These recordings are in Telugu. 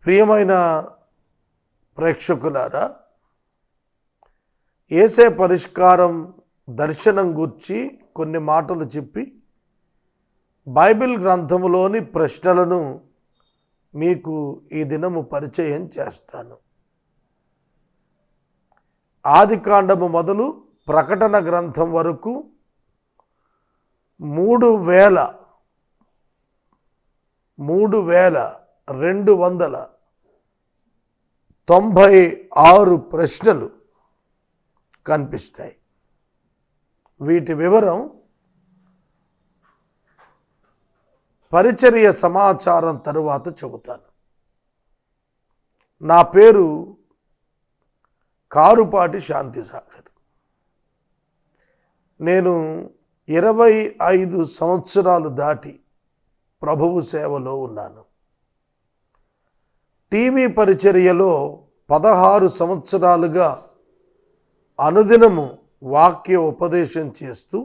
ప్రియమైన ప్రేక్షకులారా, యేసే పరిష్కారం దర్శనం గూర్చి కొన్ని మాటలు చెప్పి బైబిల్ గ్రంథములోని ప్రశ్నలను మీకు ఈ దినము పరిచయం చేస్తాను. ఆదికాండము మొదలు ప్రకటన గ్రంథం వరకు 3296 ప్రశ్నలు కనిపిస్తాయి. వీటి వివరం పరిచర్య సమాచారం తరువాత చెబుతాను. నా పేరు కారుపాటి శాంతిసాగర్. నేను 25 సంవత్సరాలు దాటి ప్రభువు సేవలో ఉన్నాను. టీవీ పరిచర్యలో 16 సంవత్సరాలుగా అనుదినము వాక్య ఉపదేశం చేస్తూ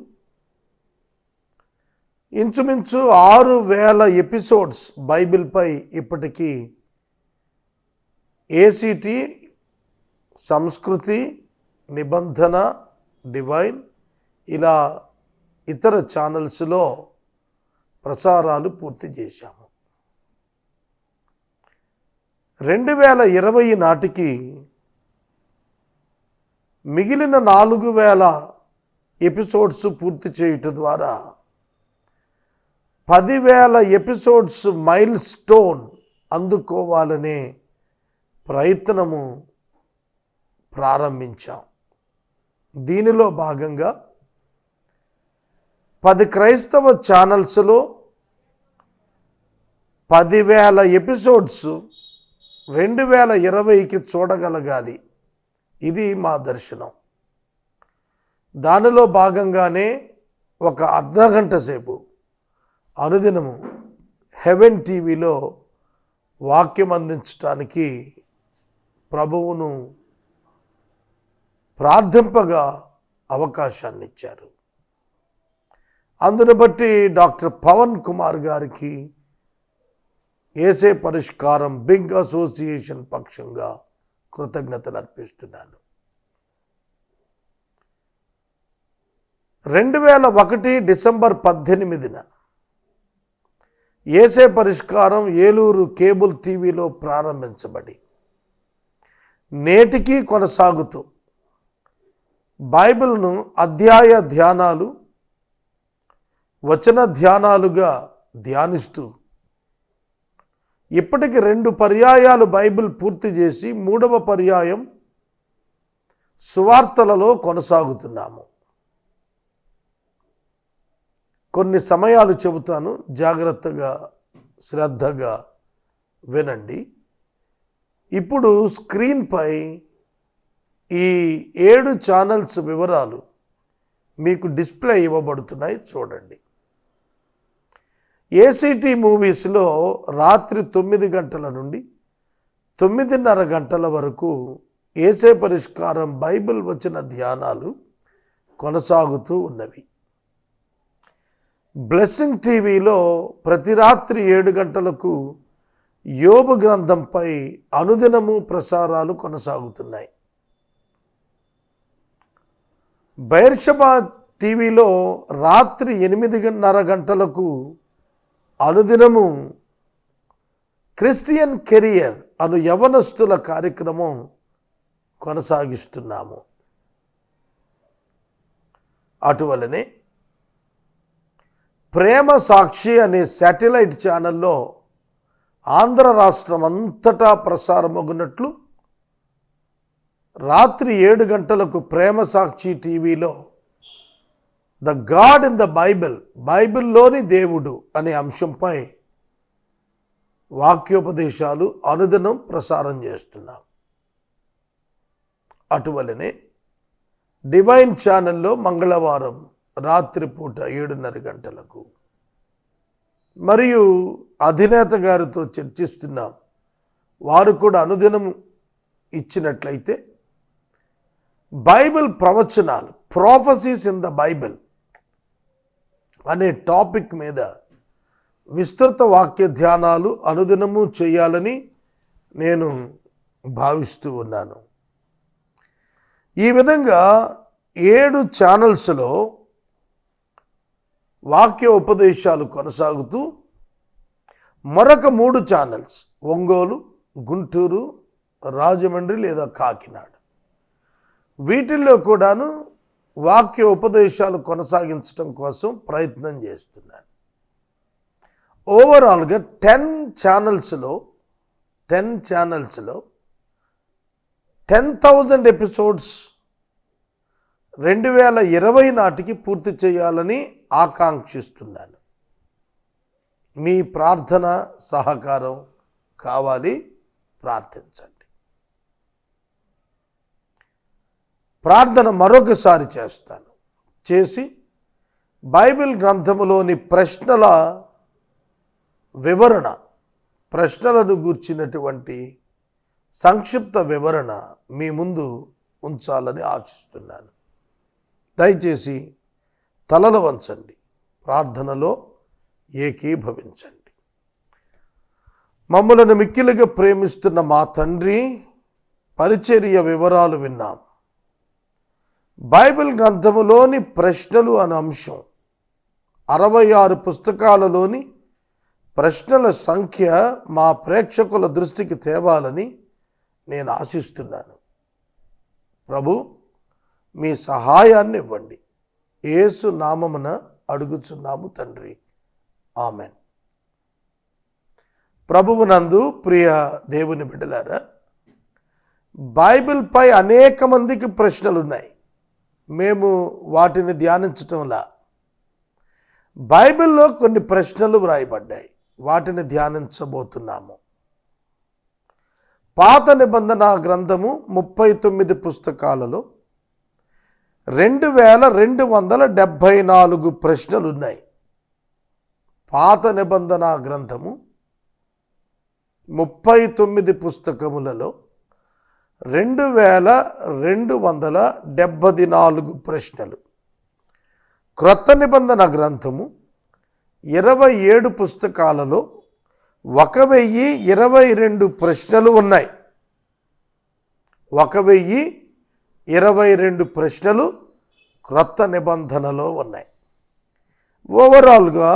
ఇంచుమించు 6000 ఎపిసోడ్స్ బైబిల్పై ఇప్పటికీ ఏసీటీ, సంస్కృతి, నిబంధన, డివైన్ ఇలా ఇతర ఛానల్స్లో ప్రసారాలు పూర్తి చేశాము. 2020 నాటికి మిగిలిన 4000 ఎపిసోడ్స్ పూర్తి చేయటం ద్వారా 10,000 ఎపిసోడ్స్ మైల్ స్టోన్ అందుకోవాలనే ప్రయత్నము ప్రారంభించాం. దీనిలో భాగంగా 10 క్రైస్తవ ఛానల్స్లో 10,000 ఎపిసోడ్స్ 2020కి చూడగలగాలి. ఇది మా దర్శనం. దానిలో భాగంగానే ఒక అర్ధగంట సేపు అనుదినము హెవెన్ టీవీలో వాక్యం అందించడానికి ప్రభువును ప్రార్థింపగా అవకాశాన్ని ఇచ్చారు. అందును బట్టి డాక్టర్ పవన్ కుమార్ గారికి యేసే పరిష్కారం బిగ్ అసోసియేషన్ పక్షంగా కృతజ్ఞతలు అర్పిస్తున్నాను. 2001 డిసెంబర్ 18న యేసే పరిష్కారం ఏలూరు కేబుల్ టీవీలో ప్రారంభించబడి నేటికి కొనసాగుతూ బైబిల్ను అధ్యాయ ధ్యానాలు, వచన ధ్యానాలుగా ధ్యానిస్తూ ఇప్పటికి 2 పర్యాయాలు బైబిల్ పూర్తి చేసి 3వ పర్యాయం సువార్తలలో కొనసాగుతున్నాము. కొన్ని సమయాలు చెబుతాను, జాగ్రత్తగా శ్రద్ధగా వినండి. ఇప్పుడు స్క్రీన్పై ఈ 7 ఛానల్స్ వివరాలు మీకు డిస్ప్లే ఇవ్వబడుతున్నాయి, చూడండి. ఏసీటీ మూవీస్లో రాత్రి 9 గంటల నుండి 9:30 గంటల వరకు యేసే పరిష్కారం బైబిల్ వచన ధ్యానాలు కొనసాగుతూ ఉన్నవి. బ్లెస్సింగ్ టీవీలో ప్రతి రాత్రి 7 గంటలకు యోబు గ్రంథంపై అనుదినము ప్రసారాలు కొనసాగుతున్నాయి. బైర్షబా టీవీలో రాత్రి 8:30 గంటలకు అనుదినము క్రిస్టియన్ కెరియర్ అను యవనస్తుల కార్యక్రమం కొనసాగిస్తున్నాము. అటువలనే ప్రేమ సాక్షి అనే శాటిలైట్ ఛానల్లో ఆంధ్ర రాష్ట్రం అంతటా ప్రసారమగునట్లు రాత్రి 7 గంటలకు ప్రేమ సాక్షి టీవీలో the God in the Bible, బైబిల్లోని దేవుడు అనే అంశంపై వాక్యోపదేశాలు అనుదినం ప్రసారం చేస్తున్నాం. అటువలనే డివైన్ ఛానల్లో మంగళవారం రాత్రిపూట 7:30 గంటలకు మరియు అధినేత గారితో చర్చిస్తున్నాం. వారు కూడా అనుదినం ఇచ్చినట్లయితే బైబిల్ ప్రవచనాలు, ప్రొఫెసీస్ ఇన్ ద బైబిల్ అనే టాపిక్ మీద విస్తృత వాక్య ధ్యానాలు అనుదినము చేయాలని నేను భావిస్తూ ఉన్నాను. ఈ విధంగా 7 ఛానల్స్లో వాక్య ఉపదేశాలు కొనసాగుతూ మరొక 3 ఛానల్స్ ఒంగోలు, గుంటూరు, రాజమండ్రి లేదా కాకినాడ, వీటిల్లో కూడాను వాక్య ఉపదేశాలు కొనసాగించడం కోసం ప్రయత్నం చేస్తున్నాను. ఓవరాల్గా 10 ఛానల్స్లో 10,000 ఎపిసోడ్స్ 2020 నాటికి పూర్తి చేయాలని ఆకాంక్షిస్తున్నాను. మీ ప్రార్థన సహకారం కావాలి, ప్రార్థించండి. ప్రార్థన మరొకసారి చేస్తాను. చేసి బైబిల్ గ్రంథములోని ప్రశ్నల వివరణ, ప్రశ్నలను గూర్చినటువంటి సంక్షిప్త వివరణ మీ ముందు ఉంచాలని ఆశిస్తున్నాను. దయచేసి తలలు వంచండి, ప్రార్థనలో ఏకీభవించండి. మమ్మలను మిక్కిలిగా ప్రేమిస్తున్న మా తండ్రి, పరిచర్య వివరాలు విన్నాం. బైబిల్ గ్రంథములోని ప్రశ్నలు అనే అంశం 66 పుస్తకాలలోని ప్రశ్నల సంఖ్య మా ప్రేక్షకుల దృష్టికి తేవాలని నేను ఆశిస్తున్నాను. ప్రభు, మీ సహాయాన్ని ఇవ్వండి. యేసు నామమున అడుగుచున్నాము తండ్రి, ఆమెన్. ప్రభువునందు ప్రియ దేవుని బిడ్డలారా, బైబిల్పై అనేక మందికి ప్రశ్నలు ఉన్నాయి. మేము వాటిని ధ్యానించటంలా, బైబిల్లో కొన్ని ప్రశ్నలు వ్రాయబడ్డాయి, వాటిని ధ్యానించబోతున్నాము. పాత నిబంధన గ్రంథము 39 పుస్తకాలలో 2274 ప్రశ్నలు ఉన్నాయి. పాత నిబంధన గ్రంథము 39 పుస్తకములలో 2274 ప్రశ్నలు. క్రొత్త నిబంధన గ్రంథము 27 పుస్తకాలలో 1022 ప్రశ్నలు ఉన్నాయి. 1022 ప్రశ్నలు క్రొత్త నిబంధనలో ఉన్నాయి. ఓవరాల్గా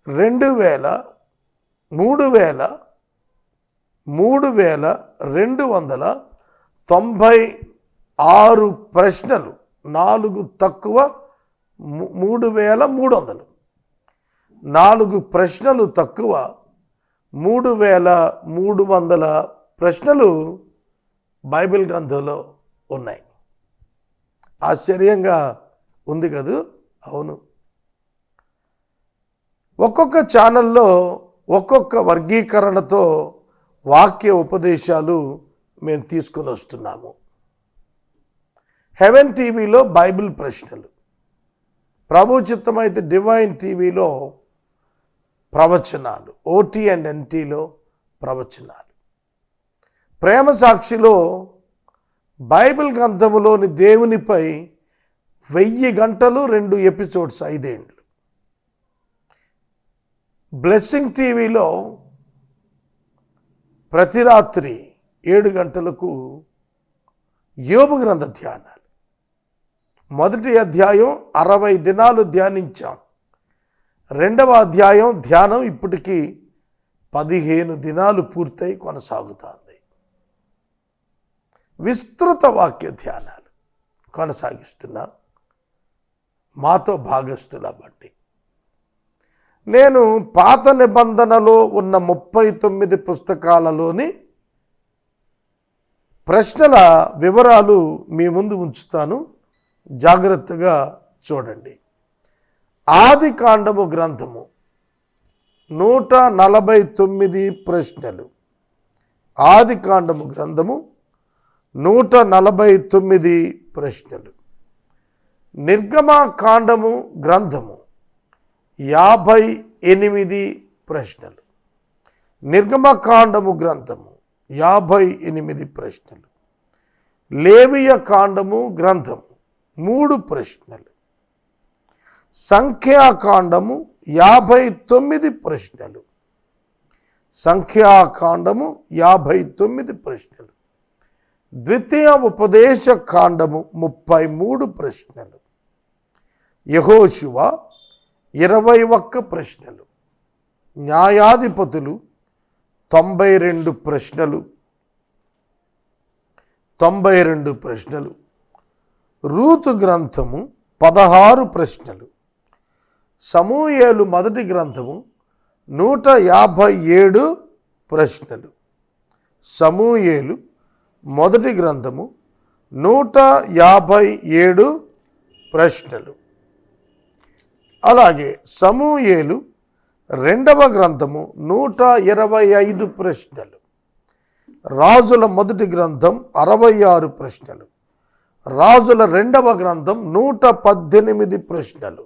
3296 ప్రశ్నలు, 4 తక్కువ 3300, 4 ప్రశ్నలు తక్కువ 3300 ప్రశ్నలు బైబిల్ గ్రంథంలో ఉన్నాయి. ఆశ్చర్యంగా ఉంది కదూ? అవును. ఒక్కొక్క ఛానల్లో ఒక్కొక్క వర్గీకరణతో వాక్య ఉపదేశాలు మేము తీసుకుని వస్తున్నాము. హెవెన్ టీవీలో బైబిల్ ప్రశ్నలు, ప్రభు చిత్తమైతే డివైన్ టీవీలో ప్రవచనాలు, ఓటీ అండ్ ఎన్టీలో ప్రవచనాలు, ప్రేమ సాక్షిలో బైబిల్ గ్రంథములోని దేవునిపై 1000 గంటలు 2 ఎపిసోడ్స్ 5 ఏండ్లు, బ్లెస్సింగ్ టీవీలో ప్రతి రాత్రి 7 గంటలకు యోబు గ్రంథ ధ్యానాలు. మొదటి అధ్యాయం 60 దినాలు ధ్యానించాం. 2వ అధ్యాయం ధ్యానం ఇప్పటికీ 15 దినాలు పూర్తయి కొనసాగుతుంది. విస్తృత వాక్య ధ్యానాలు కొనసాగిస్తున్నా. మాతో భాగస్థులవ్వండి. నేను పాత నిబంధనలో ఉన్న 39 పుస్తకాలలోని ప్రశ్నల వివరాలు మీ ముందు ఉంచుతాను, జాగ్రత్తగా చూడండి. ఆది కాండము గ్రంథము 149 ప్రశ్నలు. ఆది కాండము గ్రంథము 149 ప్రశ్నలు. నిర్గమకాండము గ్రంథము 58 ప్రశ్నలు. నిర్గమకాండము గ్రంథము 58 ప్రశ్నలు. లేవియ కాండము గ్రంథము 3 ప్రశ్నలు. సంఖ్యాకాండము 59 ప్రశ్నలు. సంఖ్యాకాండము 59 ప్రశ్నలు. ద్వితీయ ఉపదేశ కాండము 33 ప్రశ్నలు. యెహోషువ 21 ప్రశ్నలు. న్యాయాధిపతులు 92 ప్రశ్నలు. 92 ప్రశ్నలు. రూతు గ్రంథము 16 ప్రశ్నలు. సమూయేలు మొదటి గ్రంథము 157 ప్రశ్నలు. సమూయేలు మొదటి గ్రంథము 157 ప్రశ్నలు. అలాగే సమూయేలు రెండవ గ్రంథము 125 ప్రశ్నలు. రాజుల మొదటి గ్రంథం 66 ప్రశ్నలు. రాజుల రెండవ గ్రంథం 118 ప్రశ్నలు.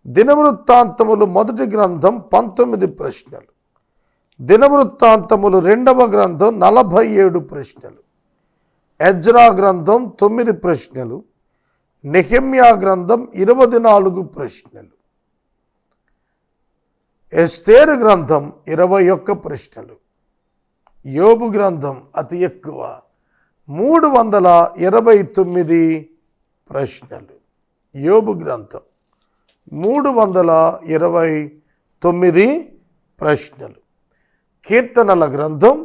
దినవృత్తాంతములు మొదటి గ్రంథం 19 ప్రశ్నలు. దినవృత్తాంతములు రెండవ గ్రంథం 47 ప్రశ్నలు. ఎజ్రా గ్రంథం 9 ప్రశ్నలు. నెహెమ్యా గ్రంథం 24 ప్రశ్నలు. ఎస్తేరు గ్రంథం 21 ప్రశ్నలు. యోబు గ్రంథం అతి ఎక్కువ 329 ప్రశ్నలు. యోబు గ్రంథం 329 ప్రశ్నలు. కీర్తనల గ్రంథం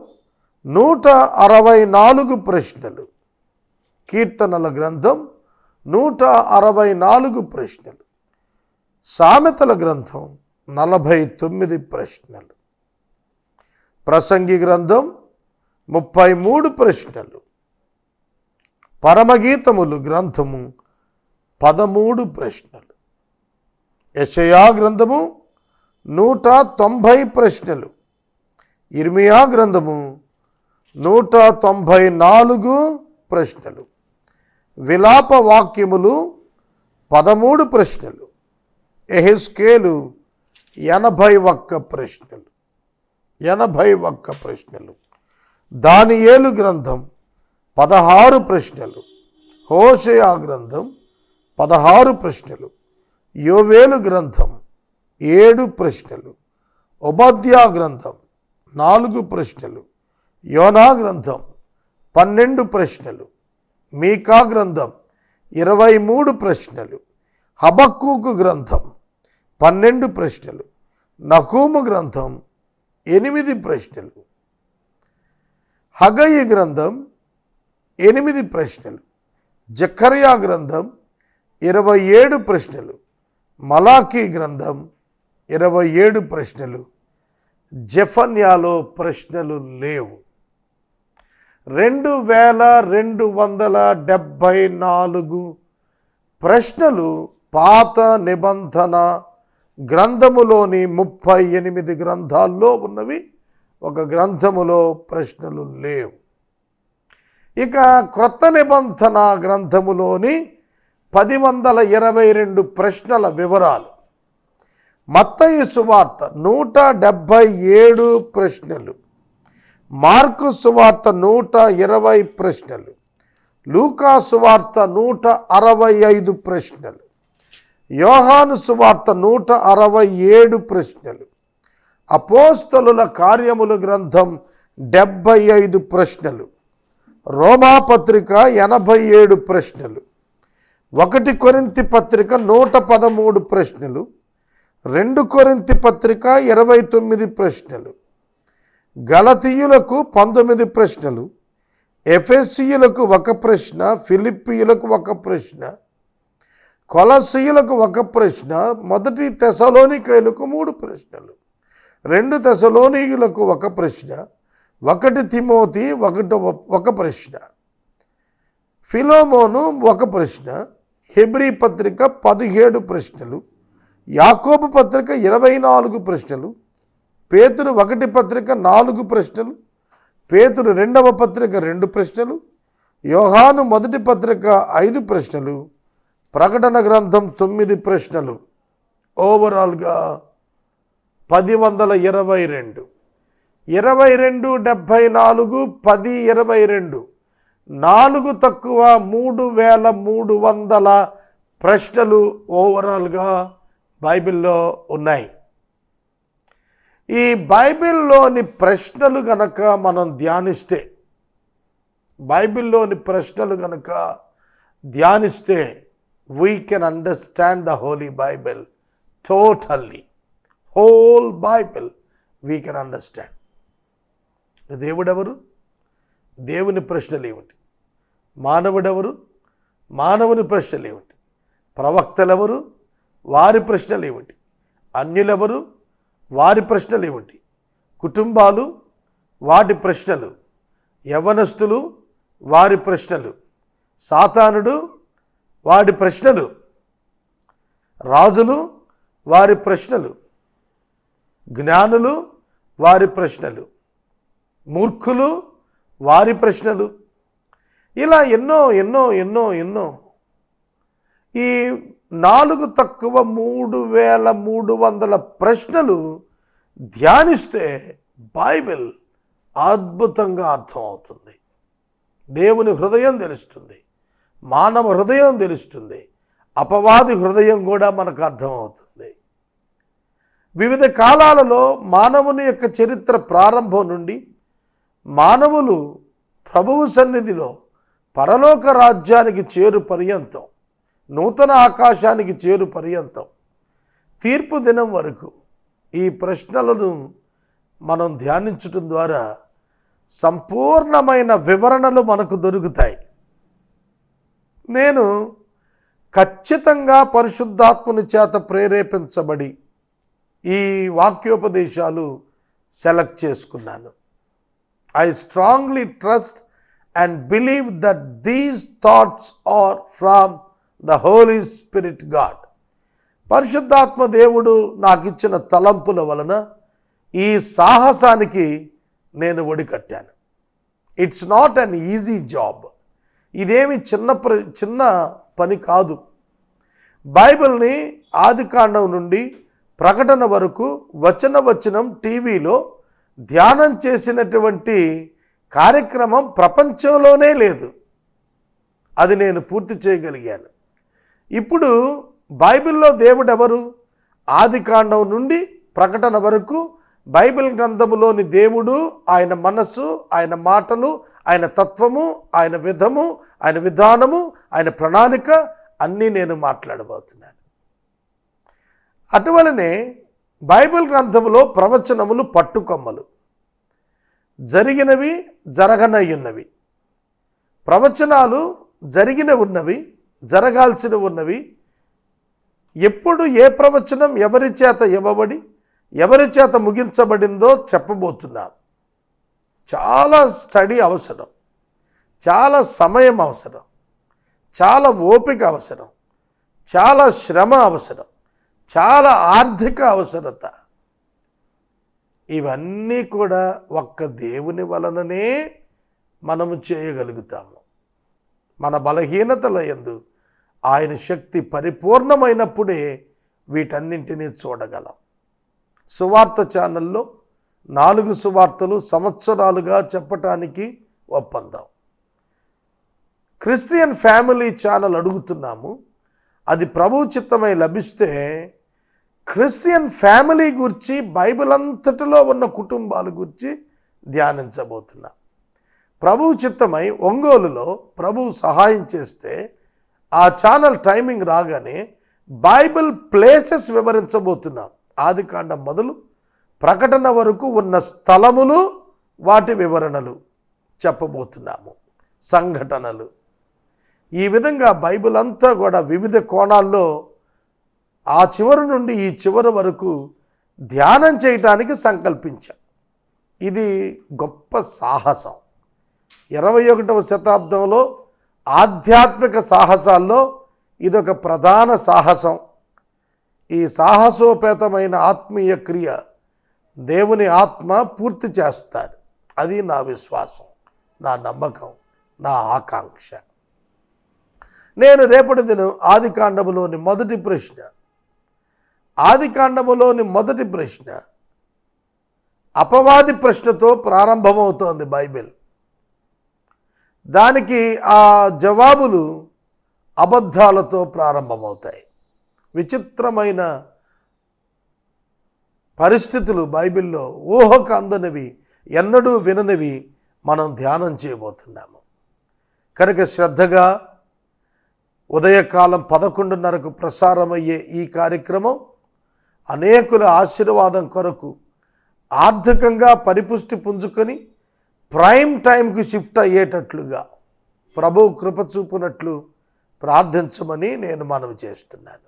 164 ప్రశ్నలు. కీర్తనల గ్రంథం 164 ప్రశ్నలు. సామెతల గ్రంథం 49 ప్రశ్నలు. ప్రసంగి గ్రంథం 33 ప్రశ్నలు. పరమగీతములు గ్రంథము 13 ప్రశ్నలు. యెషయా గ్రంథము 190 ప్రశ్నలు. ఇర్మియా గ్రంథము 194 ప్రశ్నలు. విలాప వాక్యములు 13 ప్రశ్నలు. యెహెజ్కేలు 81 ప్రశ్నలు. 81 ప్రశ్నలు. దానియేలు గ్రంథం 16 ప్రశ్నలు. హోషేయ గ్రంథం 16 ప్రశ్నలు. యోవేలు గ్రంథం 7 ప్రశ్నలు. ఓబద్యా గ్రంథం 4 ప్రశ్నలు. యోనా గ్రంథం 12 ప్రశ్నలు. మీకా గ్రంథం 23 ప్రశ్నలు. హబక్కూకు గ్రంథం 12 ప్రశ్నలు. నహూము గ్రంథం 8 ప్రశ్నలు. హగ్గయి గ్రంథం 8 ప్రశ్నలు. జకర్యా గ్రంథం 27 ప్రశ్నలు. మలాకీ గ్రంథం 27 ప్రశ్నలు. జెఫన్యాలో ప్రశ్నలు లేవు. 2274 ప్రశ్నలు పాత నిబంధన గ్రంథములోని 38 గ్రంథాల్లో ఉన్నవి. ఒక గ్రంథములో ప్రశ్నలు లేవు. ఇక క్రొత్త నిబంధన గ్రంథములోని 1022 ప్రశ్నల వివరాలు. మత్తయి సువార్త 177 ప్రశ్నలు. మార్కు సువార్త 120 ప్రశ్నలు. లూకా సువార్త 165 ప్రశ్నలు. యోహాను సువార్త 167 ప్రశ్నలు. అపోస్తలుల కార్యములు గ్రంథం 75 ప్రశ్నలు. రోమాపత్రిక 87 ప్రశ్నలు. 1 కొరింథీ పత్రిక 113 ప్రశ్నలు. 2 కొరింథీ పత్రిక 29 ప్రశ్నలు. గలతీయులకు 19 ప్రశ్నలు. ఎఫెసీయులకు 1 ప్రశ్న. ఫిలిప్పీయులకు 1 ప్రశ్న. కొలసీయులకు 1 ప్రశ్న. 1 తెసలోనికైలకు 3 ప్రశ్నలు. 2 తెసలోనియులకు 1 ప్రశ్న. 1 తిమోతి 1 ప్రశ్న. ఫిలోమోను 1 ప్రశ్న. హెబ్రీ పత్రిక 17 ప్రశ్నలు. యాకోబు పత్రిక 24 ప్రశ్నలు. పేతురు 1 పత్రిక 4 ప్రశ్నలు. పేతురు 2వ పత్రిక 2 ప్రశ్నలు. యోహాను 1 పత్రిక 5 ప్రశ్నలు. ప్రకటన గ్రంథం 9 ప్రశ్నలు. ఓవరాల్గా 1022. 22 74 10 22 4 తక్కువ 3300 ప్రశ్నలు ఓవరాల్గా బైబిల్లో ఉన్నాయి. ఈ బైబిల్లోని ప్రశ్నలు గనక మనం ధ్యానిస్తే, బైబిల్లోని ప్రశ్నలు గనక ధ్యానిస్తే we can understand the holy Bible totally. Whole Bible we can understand. దేవుడెవరు? దేవుని ప్రశ్నలు ఏమిటి? మానవుడెవరు? మానవుని ప్రశ్నలు ఏమిటి? ప్రవక్తలెవరు? వారి ప్రశ్నలు ఏమిటి? అన్యులెవరు? వారి ప్రశ్నలు ఏమిటి? కుటుంబాలు, వాటి ప్రశ్నలు, యవ్వనస్తులు, వారి ప్రశ్నలు, సాతానుడు, వాడి ప్రశ్నలు, రాజులు, వారి ప్రశ్నలు, జ్ఞానులు, వారి ప్రశ్నలు, మూర్ఖులు, వారి ప్రశ్నలు, ఇలా ఎన్నో ఎన్నో ఎన్నో ఎన్నో. ఈ 4 తక్కువ 3300 ప్రశ్నలు ధ్యానిస్తే బైబిల్ అద్భుతంగా అర్థమవుతుంది. దేవుని హృదయం తెలుస్తుంది, మానవ హృదయం తెలుస్తుంది, అపవాది హృదయం కూడా మనకు అర్థమవుతుంది. వివిధ కాలాలలో మానవుని యొక్క చరిత్ర ప్రారంభం నుండి మానవులు ప్రభువు సన్నిధిలో పరలోక రాజ్యానికి చేరు పర్యంతం, నూతన ఆకాశానికి చేరు పర్యంతం, తీర్పు దినం వరకు ఈ ప్రశ్నలను మనం ధ్యానించటం ద్వారా సంపూర్ణమైన వివరణలు మనకు దొరుకుతాయి. నేను ఖచ్చితంగా పరిశుద్ధాత్మని చేత ప్రేరేపించబడి ఈ వాక్యోపదేశాలు సెలెక్ట్ చేసుకున్నాను. I strongly trust and believe that these thoughts are from the Holy Spirit God. పరిశుద్ధాత్మ దేవుడు నాకు ఇచ్చిన తలంపుల వలన ఈ సాహసానికి నేను ఒడికట్టాను. It's not an easy job. ఇదేమి చిన్న పని కాదు. బైబిల్ని ఆదికాండం నుండి ప్రకటన వరకు వచనం టీవీలో ధ్యానం చేసినటువంటి కార్యక్రమం ప్రపంచంలోనే లేదు. అది నేను పూర్తి చేయగలిగాను. ఇప్పుడు బైబిల్లో దేవుడు ఎవరు? ఆదికాండం నుండి ప్రకటన వరకు బైబిల్ గ్రంథములోని దేవుడు, ఆయన మనస్సు, ఆయన మాటలు, ఆయన తత్వము, ఆయన విధము, ఆయన విధానము, ఆయన ప్రణాళిక అన్నీ నేను మాట్లాడబోతున్నాను. అటువలనే బైబిల్ గ్రంథములో ప్రవచనములు పట్టుకొమ్మలు, జరిగినవి జరగనయ్యున్నవి. ప్రవచనాలు జరిగిన ఉన్నవి, జరగాల్సిన ఉన్నవి. ఎప్పుడు ఏ ప్రవచనం ఎవరి చేత ఇవ్వబడి ఎవరి చేత ముగించబడిందో చెప్పబోతున్నాం. చాలా స్టడీ అవసరం, చాలా సమయం అవసరం, చాలా ఓపిక అవసరం, చాలా శ్రమ అవసరం, చాలా ఆర్థిక అవసరత. ఇవన్నీ కూడా ఒక్క దేవుని వలననే మనము చేయగలుగుతాము. మన బలహీనతల యందు ఆయన శక్తి పరిపూర్ణమైనప్పుడే వీటన్నింటినీ చూడగలం. సువార్త ఛానల్లో 4 సువార్తలు సంవత్సరాలుగా చెప్పటానికి ఒప్పందం. క్రిస్టియన్ ఫ్యామిలీ ఛానల్ అడుగుతున్నాము. అది ప్రభు చిత్తమై లభిస్తే క్రిస్టియన్ ఫ్యామిలీ గురించి, బైబిల్ అంతటిలో ఉన్న కుటుంబాల గురించి ధ్యానించబోతున్నాం. ప్రభు చిత్తమై ఒంగోలులో ప్రభు సహాయం చేస్తే ఆ ఛానల్ టైమింగ్ రాగానే బైబిల్ ప్లేసెస్ వివరించబోతున్నాం. ఆదికాండం మొదలు ప్రకటన వరకు ఉన్న స్థలములు, వాటి వివరణలు చెప్పబోతున్నాము, సంఘటనలు. ఈ విధంగా బైబిల్ అంతా కూడా వివిధ కోణాల్లో ఆ చివరి నుండి ఈ చివరి వరకు ధ్యానం చేయటానికి సంకల్పించాం. ఇది గొప్ప సాహసం. 21వ శతాబ్దంలో ఆధ్యాత్మిక సాహసాల్లో ఇదొక ప్రధాన సాహసం. ఈ సాహసోపేతమైన ఆత్మీయ క్రియ దేవుని ఆత్మ పూర్తి చేస్తాడు. అది నా విశ్వాసం, నా నమ్మకం, నా ఆకాంక్ష. నేను రేపటి దినం ఆదికాండములోని మొదటి ప్రశ్న అపవాది ప్రశ్నతో ప్రారంభమవుతోంది బైబిల్. దానికి ఆ జవాబులు అబద్ధాలతో ప్రారంభమవుతాయి. విచిత్రమైన పరిస్థితులు బైబిల్లో ఊహకు అందనివి, ఎన్నడూ విననివి మనం ధ్యానం చేయబోతున్నాము. కనుక శ్రద్ధగా ఉదయకాలం 11:30కు ప్రసారమయ్యే ఈ కార్యక్రమం అనేకుల ఆశీర్వాదం కొరకు ఆర్థికంగా పరిపుష్టి పుంజుకొని ప్రైమ్ టైంకి షిఫ్ట్ అయ్యేటట్లుగా ప్రభువు కృప చూపునట్లు ప్రార్థించమని నేను మనవి చేస్తున్నాను.